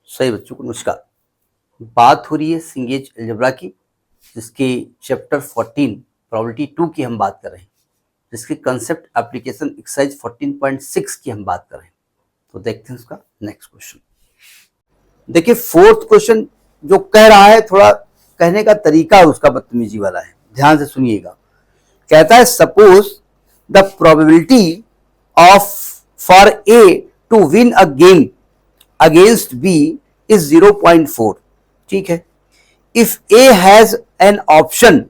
सही बच्चों को नमस्कार। बात हो रही है सिंगेज अलजेब्रा की, जिसके चैप्टर 14 प्रोबेबिलिटी 2 की हम बात कर रहे हैं, जिसके कंसेप्ट एप्लीकेशन एक्सरसाइज 14.6 की हम बात कर रहे हैं। तो देखते हैं उसका नेक्स्ट क्वेश्चन। देखिए फोर्थ क्वेश्चन जो कह रहा है, थोड़ा कहने का तरीका उसका बदतमीजी वाला है, ध्यान से सुनिएगा। कहता है suppose the probability of for A to win a game against B is 0.4। ठीक है। If A has an option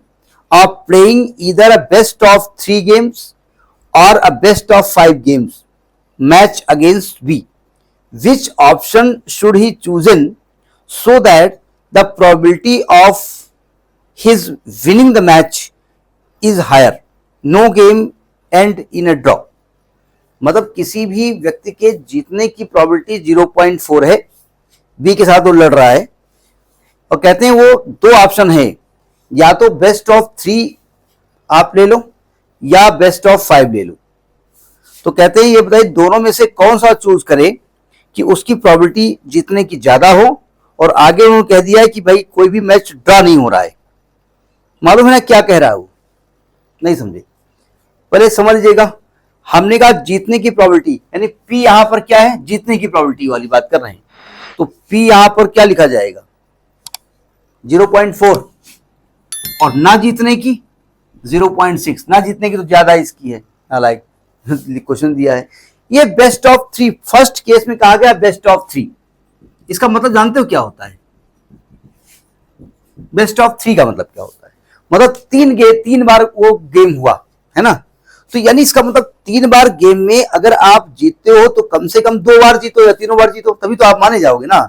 of playing either a best of 3 games और a best of 5 games match against B, which option should he chosen so that the probability of his winning the match is higher? No game end in a draw. मतलब किसी भी व्यक्ति के जीतने की probability 0.4 है, B के साथ वो लड़ रहा है, और कहते हैं वो दो ऑप्शन है, या तो बेस्ट ऑफ 3 आप ले लो या बेस्ट ऑफ 5 ले लो। तो कहते हैं ये बताइए दोनों में से कौन सा चूज करें कि उसकी प्रोबेबिलिटी जीतने की ज्यादा हो। और आगे उन्होंने कह दिया है कि भाई कोई भी मैच ड्रा नहीं हो रहा है। मालूम है ना क्या कह रहा है वो? नहीं समझे? पहले समझ लीजिएगा। हमने कहा जीतने की प्रोबेबिलिटी, यानी पी यहां पर क्या है, जीतने की प्रोबेबिलिटी वाली बात कर रहे हैं। तो पी यहां पर क्या लिखा जाएगा, 0.4, और ना जीतने की 0.6। ना जीतने की तो ज्यादा इसकी है, लाइक क्वेश्चन दिया है। ये बेस्ट ऑफ 3 फर्स्ट केस में कहा गया, बेस्ट ऑफ 3। इसका मतलब जानते हो क्या होता है? बेस्ट ऑफ 3 का मतलब क्या होता है? मतलब 3 बार वो गेम हुआ है ना, तो यानी इसका मतलब 3 बार गेम में अगर आप जीतते हो तो कम से कम 2 बार जीतो या 3 बार जीतो, तभी तो आप माने जाओगे ना।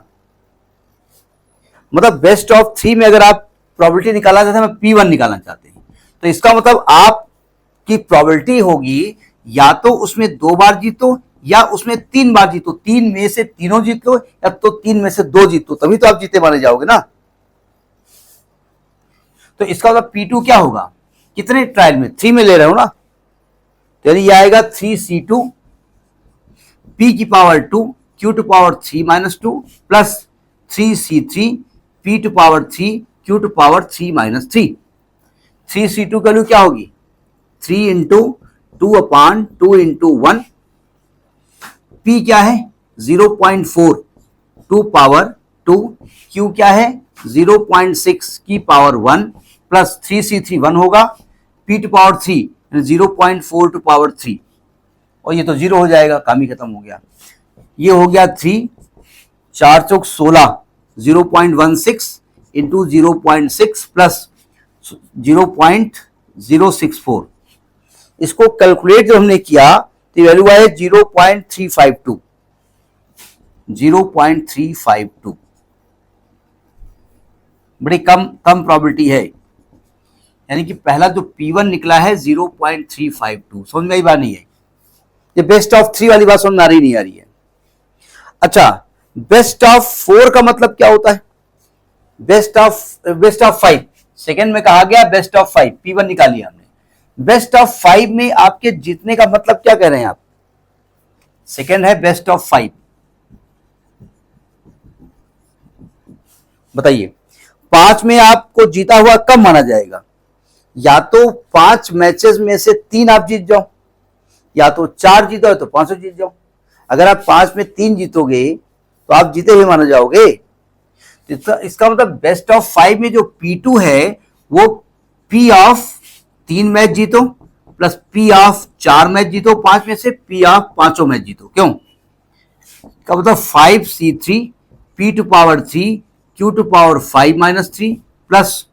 मतलब बेस्ट ऑफ 3 में अगर आप प्रोबेबिलिटी निकालना चाहते हैं, P1 निकालना चाहते हैं, तो इसका मतलब आपकी प्रोबेबिलिटी होगी या तो उसमें 2 बार जीतो या उसमें 3 बार जीतो। 3 में से तीनों जीत लो या तो 3 में से 2 जीतो, तभी तो आप जीते माने जाओगे ना। तो इसका मतलब P2 क्या होगा, कितने ट्रायल में? 3 में ले रहे हो ना, तो ये आएगा 3C2 P की power 2 Q to power 3 minus 2 plus 3C3 P to power 3 Q to power 3 minus 3। 3C2 का वैल्यू क्या होगी, 3 इंटू 2/2 इंटू 1। P क्या है 0.4 2 पावर 2, Q क्या है 0.6 की पावर 1 प्लस 3C3 1 होगा, P to power 3 0.4 to power 3, और ये तो 0 हो जाएगा, काम ही खत्म हो गया। ये हो गया 3 4 चौक 16 0.16 इंटू 0.6 प्लस 0.064। इसको कैलकुलेट जो हमने किया तो वैल्यू आए 0.352। 0.352 बड़ी कम प्रोबेबिलिटी है, यानी कि पहला जो P1 निकला है 0.352। समझ में आई बात नहीं है? ये बेस्ट ऑफ 3 वाली बात समझ में आ रही नहीं आ रही है? अच्छा, बेस्ट ऑफ 4 का मतलब क्या होता है? बेस्ट ऑफ 5 सेकेंड में कहा गया बेस्ट ऑफ 5, P1 निकाली हमने। बेस्ट ऑफ 5 में आपके जीतने का मतलब क्या कह रहे हैं आप? सेकेंड है बेस्ट ऑफ 5, बताइए 5 में आपको जीता हुआ कब माना जाएगा? या तो 5 मैचेस में से 3 आप जीत जाओ, या तो 4 जीतो तो 5 जीत जाओ। अगर आप 5 में 3 जीतोगे तो आप जीते हुए माने जाओगे। इसका मतलब बेस्ट ऑफ 5 में जो P2 है वो P ऑफ 3 मैच जीतो प्लस P ऑफ 4 मैच जीतो 5 में से, P ऑफ 5 मैच जीतो। क्यों? का मतलब 5C3 P to power 3 Q to power 5 minus 3 plus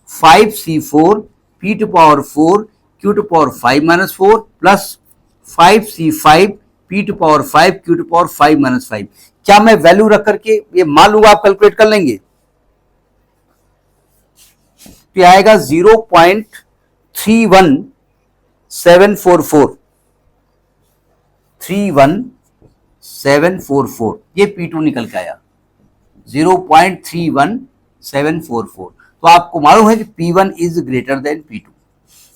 5C4 P to power 4 Q to power 5 minus 4 plus 5C5 P to power 5 Q to power 5 minus 5। क्या मैं value रख करके ये मान लूंगा, आप कैलकुलेट कर लेंगे? तो आएगा 0.31744। 31744 ये P2 निकल के आया 0.31744। तो आपको मालूम है कि P1 is greater than P2,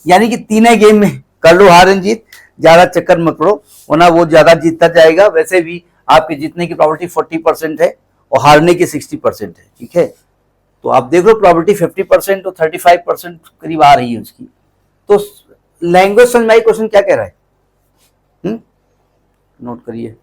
यानी कि तीनों गेम में कर लो हार जीत, ज्यादा चक्कर मत पड़ो, वरना वो ज्यादा जीतता जाएगा। वैसे भी आपके जीतने की प्रोबेबिलिटी 40% है और हारने की 60% है, ठीक है। तो आप देख लो प्रोबेबिलिटी 50% और 35% करीब आ रही है उसकी। तो लैंग्वेज समझ में आई क्वेश्चन क्या कह रहा है? नोट करिए।